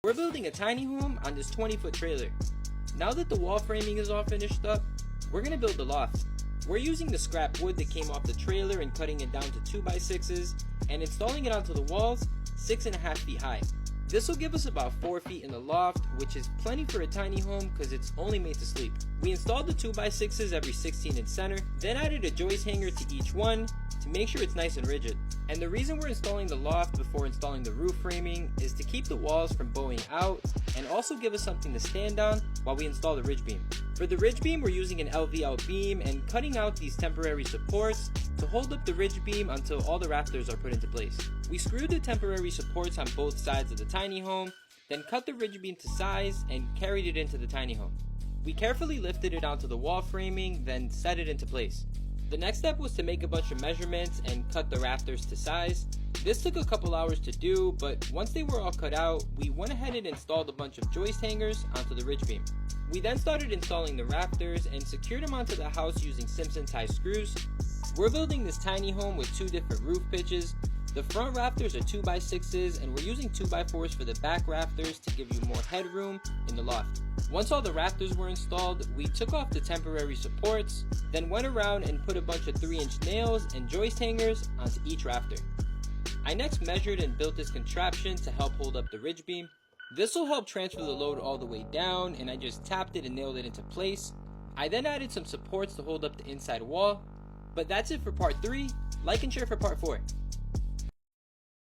We're building a tiny home on this 20-foot trailer. Now that the wall framing is all finished up, we're going to build the loft. We're using the scrap wood that came off the trailer and cutting it down to 2x6s and installing it onto the walls 6.5 feet high. This will give us about 4 feet in the loft, which is plenty for a tiny home because it's only made to sleep. We installed the 2x6s every 16 in center, then added a joist hanger to each one to make sure it's nice and rigid. And the reason we're installing the loft before installing the roof framing is to keep the walls from bowing out and also give us something to stand on while we install the ridge beam. For the ridge beam, we're using an LV out beam and cutting out these temporary supports to hold up the ridge beam until all the rafters are put into place. We screwed the temporary supports on both sides of the tiny home, then cut the ridge beam to size and carried it into the tiny home. We carefully lifted it onto the wall framing, then set it into place. The next step was to make a bunch of measurements and cut the rafters to size. This took a couple hours to do, but once they were all cut out, we went ahead and installed a bunch of joist hangers onto the ridge beam. We then started installing the rafters and secured them onto the house using Simpson tie screws. We're building this tiny home with 2 different roof pitches. The front rafters are 2x6s and we're using 2x4s for the back rafters to give you more headroom in the loft. Once all the rafters were installed, we took off the temporary supports, then went around and put a bunch of 3-inch nails and joist hangers onto each rafter. I next measured and built this contraption to help hold up the ridge beam. This will help transfer the load all the way down, and I just tapped it and nailed it into place. I then added some supports to hold up the inside wall. But that's it for part 3. Like and share for part 4.